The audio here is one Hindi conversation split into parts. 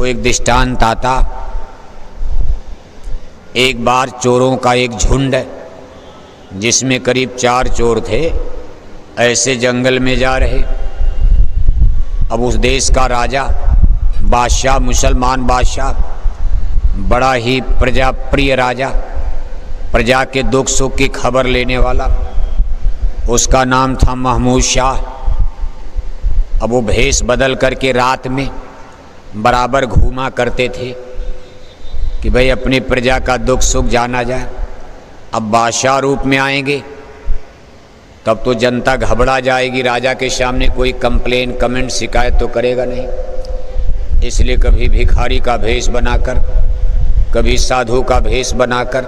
देखो एक दृष्टांत आता। एक बार चोरों का एक झुंड जिसमें करीब 4 चोर थे, ऐसे जंगल में जा रहे। अब उस देश का राजा, बादशाह, मुसलमान बादशाह, बड़ा ही प्रजा प्रिय राजा, प्रजा के दुख सुख की खबर लेने वाला, उसका नाम था महमूद शाह। अब वो भेष बदल करके रात में बराबर घूमा करते थे कि भाई अपनी प्रजा का दुख सुख जाना जाए। अब बादशाह रूप में आएंगे तब तो जनता घबरा जाएगी, राजा के सामने कोई कंप्लेन कमेंट शिकायत तो करेगा नहीं। इसलिए कभी भिखारी का भेष बनाकर, कभी साधु का भेष बनाकर,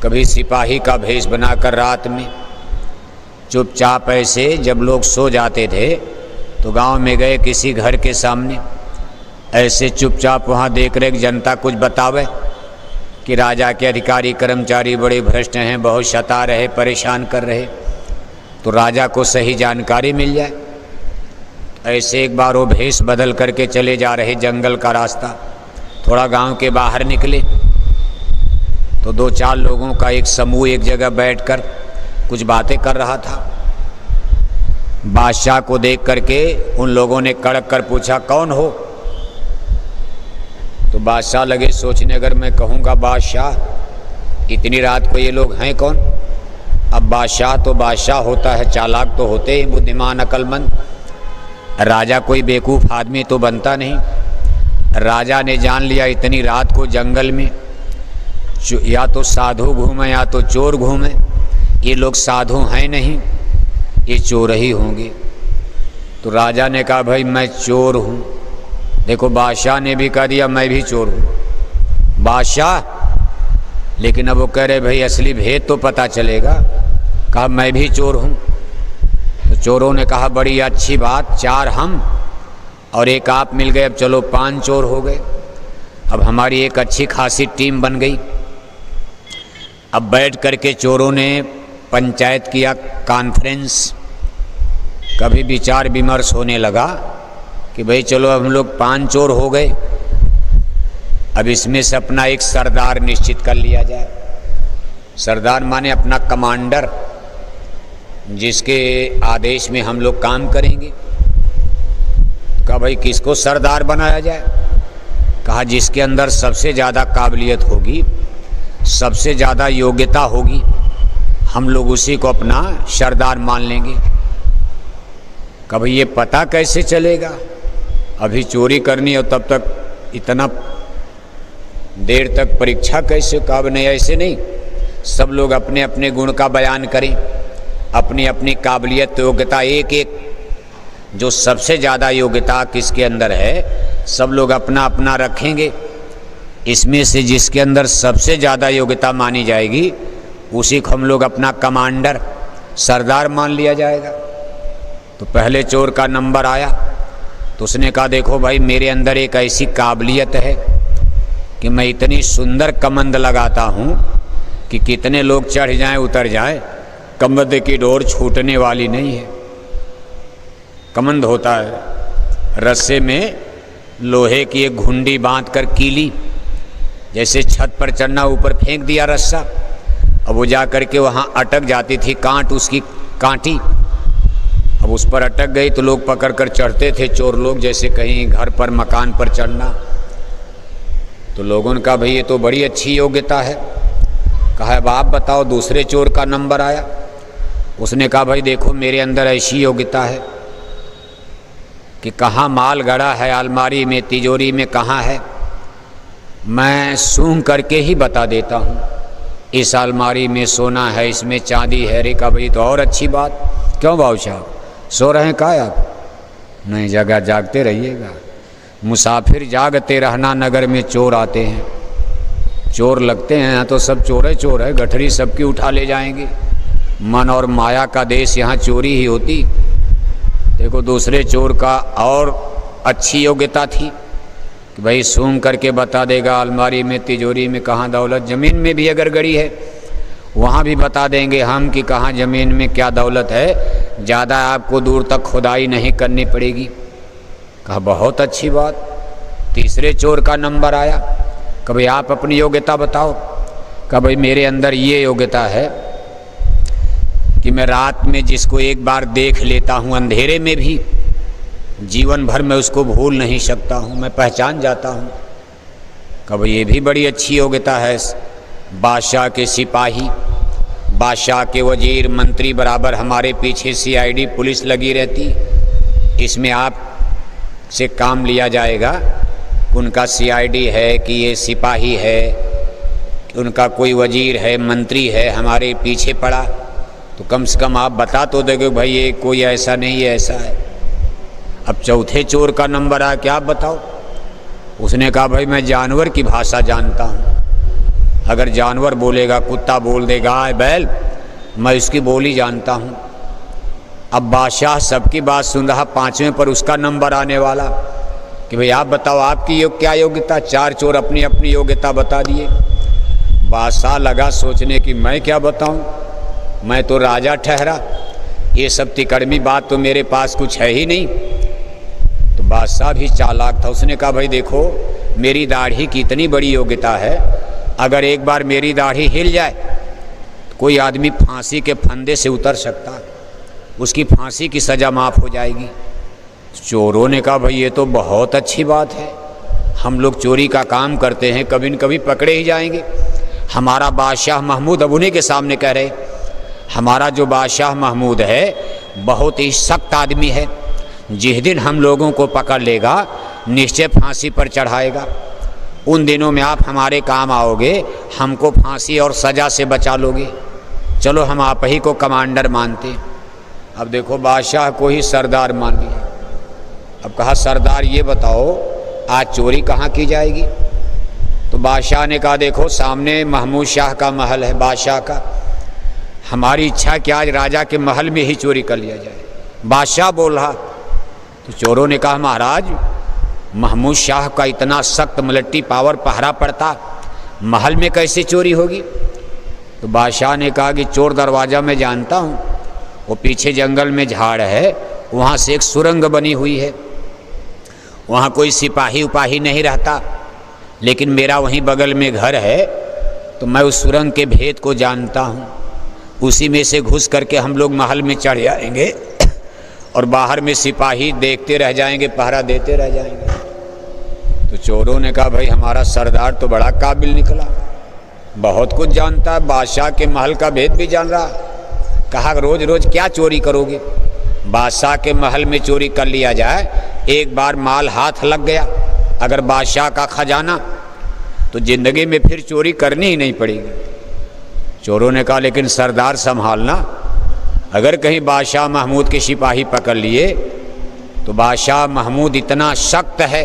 कभी सिपाही का भेष बनाकर रात में चुपचाप ऐसे जब लोग सो जाते थे तो गांव में गए किसी घर के सामने, ऐसे चुपचाप वहाँ देख रहे जनता कुछ बतावे कि राजा के अधिकारी कर्मचारी बड़े भ्रष्ट हैं, बहुत सता रहे, परेशान कर रहे, तो राजा को सही जानकारी मिल जाए। ऐसे एक बार वो भेष बदल करके चले जा रहे जंगल का रास्ता, थोड़ा गांव के बाहर निकले तो 2-4 लोगों का एक समूह एक जगह बैठकर कुछ बातें कर रहा था। बादशाह को देख करके उन लोगों ने कड़क कर पूछा, कौन हो? तो बादशाह लगे सोचने, अगर मैं कहूँगा बादशाह, इतनी रात को ये लोग हैं कौन? अब बादशाह तो बादशाह होता है, चालाक तो होते ही, बुद्धिमान अक्लमंद। राजा कोई बेवकूफ़ आदमी तो बनता नहीं। राजा ने जान लिया इतनी रात को जंगल में या तो साधु घूमे या तो चोर घूमे, ये लोग साधु हैं नहीं, ये चोर ही होंगे। तो राजा ने कहा भाई मैं चोर हूँ। देखो बादशाह ने भी कह दिया मैं भी चोर हूँ। बादशाह लेकिन अब वो कह रहे भाई असली भेद तो पता चलेगा। कहा मैं भी चोर हूँ। तो चोरों ने कहा बड़ी अच्छी बात, 4 हम और 1 आप मिल गए, अब चलो 5 चोर हो गए। अब हमारी एक अच्छी खासी टीम बन गई। अब बैठ करके चोरों ने पंचायत किया, कॉन्फ्रेंस, कभी विचार विमर्श होने लगा कि भाई चलो अब हम लोग 5 चोर हो गए, अब इसमें से अपना एक सरदार निश्चित कर लिया जाए। सरदार माने अपना कमांडर, जिसके आदेश में हम लोग काम करेंगे। कहा भाई किसको सरदार बनाया जाए? कहा जिसके अंदर सबसे ज़्यादा काबिलियत होगी, सबसे ज़्यादा योग्यता होगी, हम लोग उसी को अपना सरदार मान लेंगे। कभी ये पता कैसे चलेगा? अभी चोरी करनी हो तब तक इतना देर तक परीक्षा कैसे? कब नहीं, ऐसे नहीं, सब लोग अपने अपने गुण का बयान करें, अपनी अपनी काबिलियत योग्यता, एक एक जो सबसे ज़्यादा योग्यता किसके अंदर है सब लोग अपना अपना रखेंगे। इसमें से जिसके अंदर सबसे ज़्यादा योग्यता मानी जाएगी उसी को हम लोग अपना कमांडर, सरदार मान लिया जाएगा। तो पहले चोर का नंबर आया तो उसने कहा देखो भाई मेरे अंदर एक ऐसी काबिलियत है कि मैं इतनी सुंदर कमंद लगाता हूँ कि कितने लोग चढ़ जाएं उतर जाएं, कमंद की डोर छूटने वाली नहीं है। कमंद होता है रस्से में लोहे की एक घुंडी बांध कर कीली, जैसे छत पर चढ़ना, ऊपर फेंक दिया रस्सा, अब वो जा करके वहाँ अटक जाती थी, कांट उसकी कांटी, अब उस पर अटक गई तो लोग पकड़ कर चढ़ते थे, चोर लोग, जैसे कहीं घर पर मकान पर चढ़ना। तो लोगों ने कहा भाई ये तो बड़ी अच्छी योग्यता है। कहा अब आप बताओ। दूसरे चोर का नंबर आया, उसने कहा भाई देखो मेरे अंदर ऐसी योग्यता है कि कहाँ माल गड़ा है, अलमारी में, तिजोरी में कहाँ है, मैं सूंघ करके ही बता देता हूँ। इस अलमारी में सोना है, इसमें चांदी है। रे का भाई तो और अच्छी बात। क्यों बाबू साहब सो रहे हैं? का आप नहीं, जगह जागते रहिएगा। मुसाफिर जागते रहना, नगर में चोर आते हैं, चोर लगते हैं। यहाँ तो सब चोर है, गठरी सबकी उठा ले जाएंगे। मन और माया का देश, यहाँ चोरी ही होती। देखो दूसरे चोर का और अच्छी योग्यता थी कि भाई सूंघ करके बता देगा अलमारी में, तिजोरी में कहाँ दौलत, ज़मीन में भी अगर गड़ी है वहाँ भी बता देंगे हम कि कहाँ ज़मीन में क्या दौलत है, ज़्यादा आपको दूर तक खुदाई नहीं करनी पड़ेगी। कहा बहुत अच्छी बात। तीसरे चोर का नंबर आया। कभी आप अपनी योग्यता बताओ। कभी मेरे अंदर ये योग्यता है कि मैं रात में जिसको एक बार देख लेता हूँ अंधेरे में भी जीवन भर मैं उसको भूल नहीं सकता हूँ, मैं पहचान जाता हूँ। कभी ये भी बड़ी अच्छी योग्यता है। बादशाह के सिपाही, बादशाह के वजीर, मंत्री बराबर हमारे पीछे सीआईडी पुलिस लगी रहती। इसमें आप से काम लिया जाएगा कि उनका सीआईडी है कि ये सिपाही है, कि उनका कोई वजीर है, मंत्री है हमारे पीछे पड़ा, तो कम से कम आप बता तो दोगे भाई ये कोई ऐसा नहीं है, ऐसा है। अब चौथे चोर का नंबर आया, क्या आप बताओ। उसने कहा भाई मैं जानवर की भाषा जानता हूँ। अगर जानवर बोलेगा, कुत्ता बोल देगा, गाय बैल, मैं उसकी बोली जानता हूँ। अब बादशाह सबकी बात सुन रहा। पांचवें पर उसका नंबर आने वाला कि भाई आप बताओ आपकी क्या योग्यता। चार चोर अपनी अपनी योग्यता बता दिए। बादशाह लगा सोचने की मैं क्या बताऊँ, मैं तो राजा ठहरा, ये सब तिकड़मी बात तो मेरे पास कुछ है ही नहीं। तो बादशाह भी चालाक था। उसने कहा भाई देखो मेरी दाढ़ी की इतनी बड़ी योग्यता है, अगर एक बार मेरी दाढ़ी हिल जाए तो कोई आदमी फांसी के फंदे से उतर सकता, उसकी फांसी की सज़ा माफ़ हो जाएगी। चोरों ने कहा भाई ये तो बहुत अच्छी बात है, हम लोग चोरी का काम करते हैं, कभी न कभी पकड़े ही जाएंगे। हमारा बादशाह महमूद, अब उन्हीं के सामने कह रहे, हमारा जो बादशाह महमूद है बहुत ही सख्त आदमी है, जिस दिन हम लोगों को पकड़ लेगा निश्चय फांसी पर चढ़ाएगा। उन दिनों में आप हमारे काम आओगे, हमको फांसी और सज़ा से बचा लोगे। चलो हम आप ही को कमांडर मानते। अब देखो बादशाह को ही सरदार मान लिया। अब कहा सरदार ये बताओ आज चोरी कहाँ की जाएगी। तो बादशाह ने कहा देखो सामने महमूद शाह का महल है, बादशाह का, हमारी इच्छा कि आज राजा के महल में ही चोरी कर लिया जाए। बादशाह बोल रहा। तो चोरों ने कहा महाराज महमूद शाह का इतना सख्त मिलिट्री पावर पहरा पड़ता, महल में कैसे चोरी होगी। तो बादशाह ने कहा कि चोर दरवाज़ा मैं जानता हूँ, वो पीछे जंगल में झाड़ है, वहाँ से एक सुरंग बनी हुई है, वहाँ कोई सिपाही उपाही नहीं रहता, लेकिन मेरा वहीं बगल में घर है, तो मैं उस सुरंग के भेद को जानता हूँ। उसी में से घुस करके हम लोग महल में चढ़ जाएंगे और बाहर में सिपाही देखते रह जाएंगे, पहरा देते रह जाएंगे। तो चोरों ने कहा भाई हमारा सरदार तो बड़ा काबिल निकला, बहुत कुछ जानता है, बादशाह के महल का भेद भी जान रहा। कहा रोज रोज क्या चोरी करोगे, बादशाह के महल में चोरी कर लिया जाए, एक बार माल हाथ लग गया अगर बादशाह का खजाना, तो जिंदगी में फिर चोरी करनी ही नहीं पड़ेगी। चोरों ने कहा लेकिन सरदार संभालना, अगर कहीं बादशाह महमूद के सिपाही पकड़ लिए तो बादशाह महमूद इतना सख्त है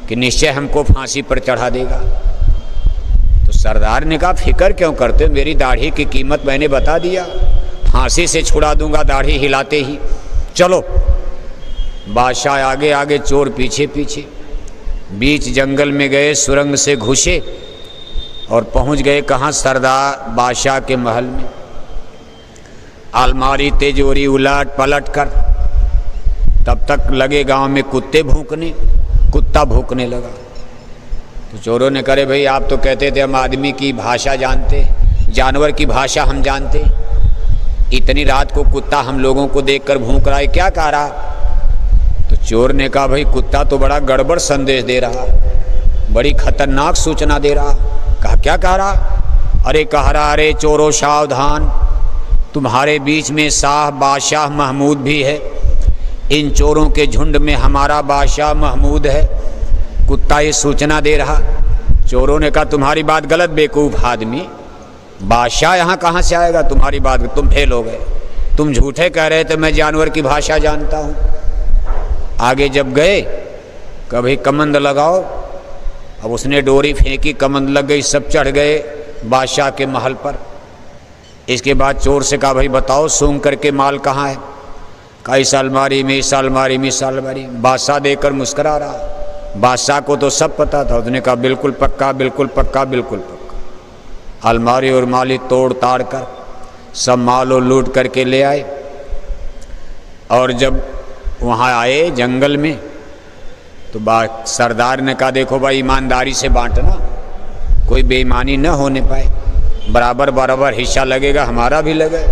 कि निश्चय हमको फांसी पर चढ़ा देगा। तो सरदार ने कहा फिक्र क्यों करते हो, मेरी दाढ़ी की कीमत मैंने बता दिया, फांसी से छुड़ा दूंगा दाढ़ी हिलाते ही। चलो। बादशाह आगे आगे, चोर पीछे पीछे, बीच जंगल में गए, सुरंग से घुसे और पहुंच गए कहाँ, सरदार बादशाह के महल में। अलमारी तिजोरी उलट पलट कर, तब तक लगे गांव में कुत्ते भौंकने, कुत्ता भौंकने लगा। तो चोरों ने करे भाई आप तो कहते थे हम आदमी की भाषा जानते, जानवर की भाषा हम जानते, इतनी रात को कुत्ता हम लोगों को देखकर भौंक रहा है, क्या कह रहा। तो चोर ने कहा भाई कुत्ता तो बड़ा गड़बड़ संदेश दे रहा, बड़ी खतरनाक सूचना दे रहा। कहा क्या कह रहा। अरे कह रहा अरे चोरों सावधान, तुम्हारे बीच में शाह बादशाह महमूद भी है, इन चोरों के झुंड में हमारा बादशाह महमूद है। कुत्ता ये सूचना दे रहा। चोरों ने कहा तुम्हारी बात गलत बेवकूफ़ आदमी, बादशाह यहाँ कहाँ से आएगा, तुम्हारी बात, तुम फेल हो गए, तुम झूठे कह रहे थे, मैं जानवर की भाषा जानता हूँ। आगे जब गए कभी कमंद लगाओ, अब उसने डोरी फेंकी, कमंद लग गई, सब चढ़ गए बादशाह के महल पर। इसके बाद चोर से कहा भाई बताओ सूंघ करके माल कहाँ है। कहा इस अलमारी में, इस अलमारी में, इस अलमारी। बादशाह देखकर मुस्करा रहा, बादशाह को तो सब पता था। उसने कहा बिल्कुल पक्का, बिल्कुल पक्का, बिल्कुल पक्का। अलमारी और माली तोड़ ताड़ कर सब माल लूट करके ले आए। और जब वहाँ आए जंगल में तो सरदार ने कहा देखो भाई ईमानदारी से बांटना, कोई बेईमानी न होने पाए, बराबर बराबर हिस्सा लगेगा, हमारा भी लगे।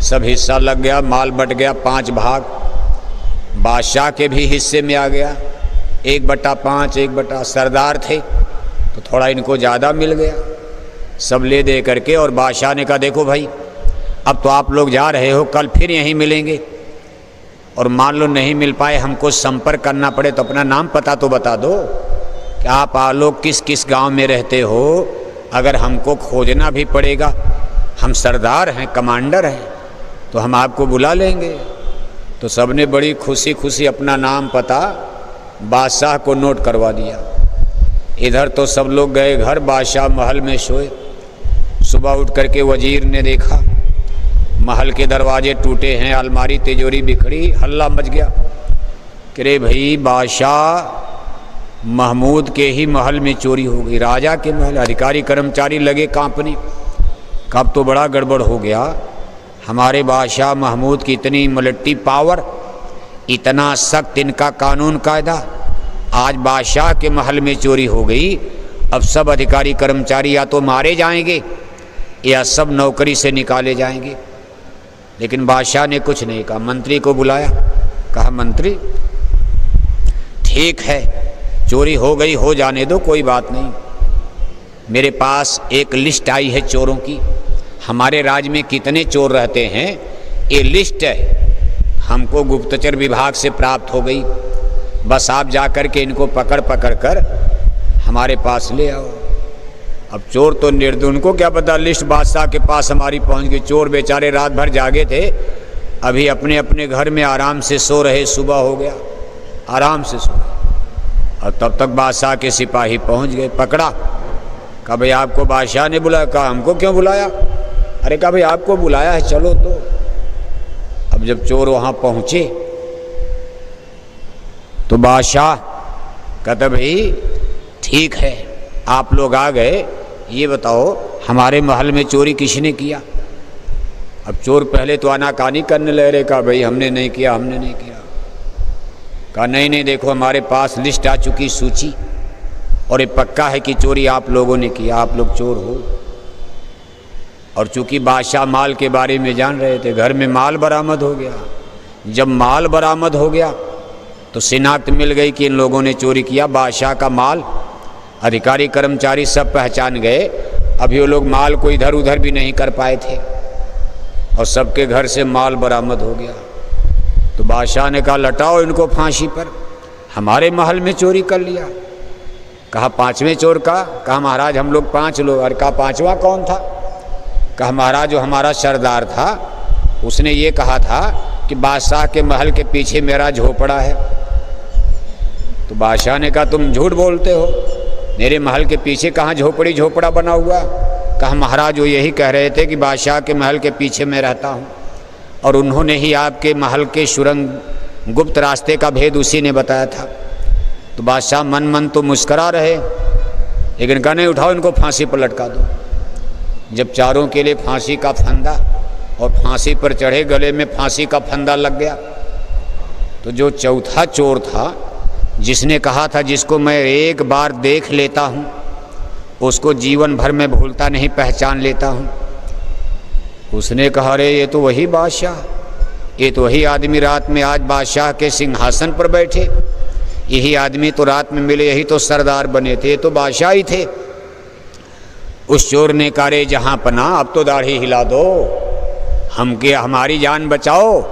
सब हिस्सा लग गया, माल बट गया 5 भाग। बादशाह के भी हिस्से में आ गया 1/5, 1/, सरदार थे तो थोड़ा इनको ज़्यादा मिल गया। सब ले दे करके और बादशाह ने कहा देखो भाई अब तो आप लोग जा रहे हो, कल फिर यहीं मिलेंगे, और मान लो नहीं मिल पाए, हमको संपर्क करना पड़े तो अपना नाम पता तो बता दो कि आप लोग किस किस गांव में रहते हो। अगर हमको खोजना भी पड़ेगा, हम सरदार हैं, कमांडर हैं, तो हम आपको बुला लेंगे। तो सबने बड़ी खुशी खुशी अपना नाम पता बादशाह को नोट करवा दिया। इधर तो सब लोग गए घर, बादशाह महल में सोए। सुबह उठ करके वजीर ने देखा महल के दरवाजे टूटे हैं, अलमारी तिजोरी बिखरी, हल्ला मच गया कि रे भाई बादशाह महमूद के ही महल में चोरी हो गई, राजा के महल। अधिकारी कर्मचारी लगे कांपने, कब तो बड़ा गड़बड़ हो गया। हमारे बादशाह महमूद की इतनी मिलिट्री पावर, इतना सख्त इनका कानून कायदा, आज बादशाह के महल में चोरी हो गई। अब सब अधिकारी कर्मचारी या तो मारे जाएंगे या सब नौकरी से निकाले जाएंगे। लेकिन बादशाह ने कुछ नहीं कहा, मंत्री को बुलाया, कहा मंत्री ठीक है चोरी हो गई, हो जाने दो, कोई बात नहीं। मेरे पास एक लिस्ट आई है चोरों की, हमारे राज्य में कितने चोर रहते हैं ये लिस्ट है, हमको गुप्तचर विभाग से प्राप्त हो गई। बस आप जा कर के इनको पकड़ पकड़ कर हमारे पास ले आओ। अब चोर तो निर्दोष, उनको क्या पता लिस्ट बादशाह के पास हमारी पहुंच गई। चोर बेचारे रात भर जागे थे, अभी अपने अपने घर में आराम से सो रहे, सुबह हो गया, आराम से सो रहे। और तब तक बादशाह के सिपाही पहुंच गए, पकड़ा। कहा भाई आपको बादशाह ने बुलाया? कहा हमको क्यों बुलाया? अरे कहा भाई आपको बुलाया है, चलो तो। अब जब चोर वहां पहुंचे तो बादशाह कहता भाई ठीक है आप लोग आ गए, ये बताओ हमारे महल में चोरी किसने किया? अब चोर पहले तो आनाकानी करने लग रहे, कहा भाई हमने नहीं किया, हमने नहीं किया। कहा नहीं नहीं देखो हमारे पास लिस्ट आ चुकी, सूची, और ये पक्का है कि चोरी आप लोगों ने किया, आप लोग चोर हो। और चूंकि बादशाह माल के बारे में जान रहे थे, घर में माल बरामद हो गया। जब माल बरामद हो गया तो शिनाख्त मिल गई कि इन लोगों ने चोरी किया, बादशाह का माल। अधिकारी कर्मचारी सब पहचान गए। अभी वो लोग माल को इधर उधर भी नहीं कर पाए थे और सबके घर से माल बरामद हो गया। तो बादशाह ने कहा लटाओ इनको फांसी पर, हमारे महल में चोरी कर लिया। कहा 5वें चोर का? कहा महाराज हम लोग 5 लोग। और कहा 5वां कौन था? कहा महाराज जो हमारा सरदार था उसने ये कहा था कि बादशाह के महल के पीछे मेरा झोपड़ा है। तो बादशाह ने कहा तुम झूठ बोलते हो, मेरे महल के पीछे कहाँ झोपड़ा बना हुआ? कहा महाराज वो यही कह रहे थे कि बादशाह के महल के पीछे मैं रहता हूँ और उन्होंने ही आपके महल के सुरंग गुप्त रास्ते का भेद उसी ने बताया था। तो बादशाह मन मन तो मुस्करा रहे, लेकिन कहा नहीं उठाओ इनको फांसी पर लटका दो। जब चारों के लिए फांसी का फंदा और फांसी पर चढ़े, गले में फांसी का फंदा लग गया, तो जो चौथा चोर था जिसने कहा था जिसको मैं एक बार देख लेता हूँ उसको जीवन भर में भूलता नहीं, पहचान लेता हूँ, उसने कहा अरे ये तो वही बादशाह, ये तो वही आदमी रात में आज बादशाह के सिंहासन पर बैठे, यही आदमी तो रात में मिले, यही तो सरदार बने थे, ये तो बादशाह ही थे। उस चोर ने कहा रे जहाँ पना अब तो दाढ़ी हिला दो, हमारी जान बचाओ,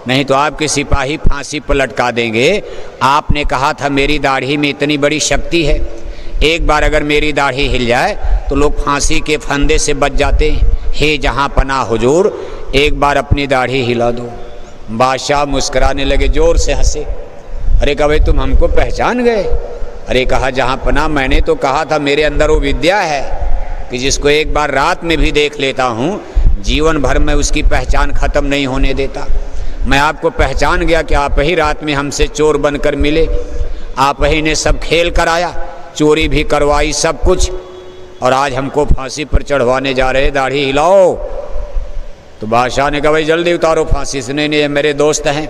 नहीं तो आपके सिपाही फांसी पर लटका देंगे। आपने कहा था मेरी दाढ़ी में इतनी बड़ी शक्ति है, एक बार अगर मेरी दाढ़ी हिल जाए तो लोग फांसी के फंदे से बच जाते हैं। हे जहाँ पना हुजूर एक बार अपनी दाढ़ी हिला दो। बादशाह मुस्कुराने लगे, जोर से हंसे। अरे कहा भाई तुम हमको पहचान गए? अरे कहा जहाँ पना मैंने तो कहा था मेरे अंदर वो विद्या है कि जिसको एक बार रात में भी देख लेता हूँ जीवन भर में उसकी पहचान खत्म नहीं होने देता। मैं आपको पहचान गया कि आप ही रात में हमसे चोर बनकर मिले, आप ही ने सब खेल कराया, चोरी भी करवाई, सब कुछ, और आज हमको फांसी पर चढ़वाने जा रहे, दाढ़ी हिलाओ। तो बादशाह ने कहा भाई जल्दी उतारो फांसी से। नहीं नहीं ये मेरे दोस्त हैं,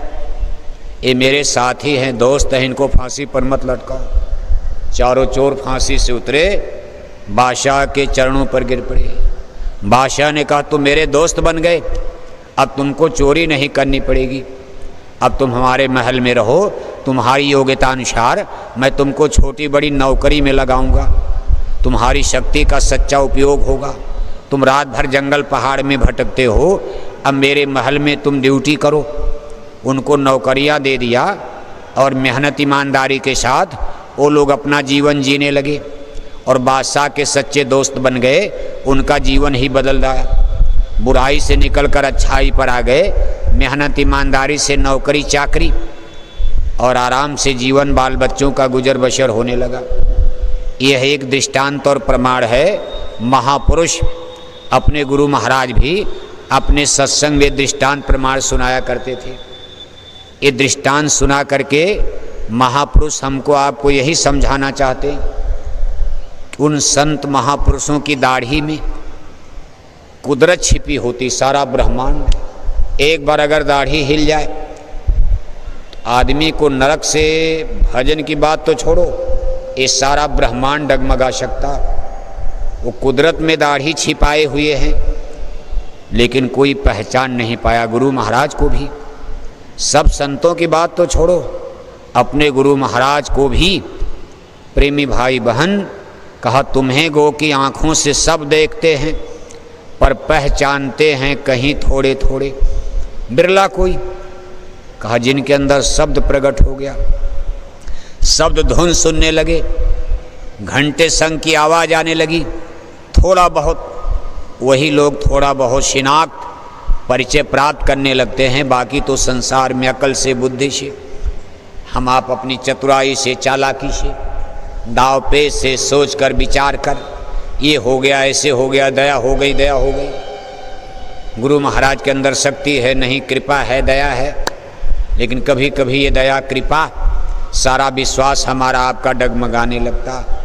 ये मेरे साथी हैं, दोस्त हैं, इनको फांसी पर मत लटकाओ। चारों चोर फांसी से उतरे, बादशाह के चरणों पर गिर पड़े। बादशाह ने कहा तुम मेरे दोस्त बन गए, अब तुमको चोरी नहीं करनी पड़ेगी, अब तुम हमारे महल में रहो, तुम्हारी योग्यता अनुसार मैं तुमको छोटी बड़ी नौकरी में लगाऊंगा, तुम्हारी शक्ति का सच्चा उपयोग होगा। तुम रात भर जंगल पहाड़ में भटकते हो, अब मेरे महल में तुम ड्यूटी करो। उनको नौकरियां दे दिया और मेहनत ईमानदारी के साथ वो लोग अपना जीवन जीने लगे और बादशाह के सच्चे दोस्त बन गए। उनका जीवन ही बदल गया, बुराई से निकलकर अच्छाई पर आ गए, मेहनत ईमानदारी से नौकरी चाकरी और आराम से जीवन बाल बच्चों का गुजर बसर होने लगा। यह एक दृष्टांत और प्रमाण है। महापुरुष अपने गुरु महाराज भी अपने सत्संग में दृष्टांत प्रमाण सुनाया करते थे। ये दृष्टांत सुना करके महापुरुष हमको आपको यही समझाना चाहते हैं, उन संत महापुरुषों की दाढ़ी में कुदरत छिपी होती, सारा ब्रह्मांड। एक बार अगर दाढ़ी हिल जाए तो आदमी को नरक से, भजन की बात तो छोड़ो, ये सारा ब्रह्मांड डगमगा सकता। वो कुदरत में दाढ़ी छिपाए हुए हैं, लेकिन कोई पहचान नहीं पाया गुरु महाराज को भी। सब संतों की बात तो छोड़ो, अपने गुरु महाराज को भी प्रेमी भाई बहन कहा तुम्हें गो की आँखों से सब देखते हैं पर पहचानते हैं कहीं थोड़े थोड़े, बिरला कोई। कहा जिनके अंदर शब्द प्रकट हो गया, शब्द धुन सुनने लगे, घंटे संग की आवाज़ आने लगी, थोड़ा बहुत, वही लोग थोड़ा बहुत शिनाख्त परिचय प्राप्त करने लगते हैं। बाकी तो संसार में अकल से, बुद्धि से, हम आप अपनी चतुराई से, चालाकी से, दाव पेच से सोच कर विचार कर, ये हो गया, ऐसे हो गया, दया हो गई, दया हो गई। गुरु महाराज के अंदर शक्ति है नहीं, कृपा है, दया है, लेकिन कभी कभी ये दया कृपा सारा विश्वास हमारा आपका डगमगाने लगता।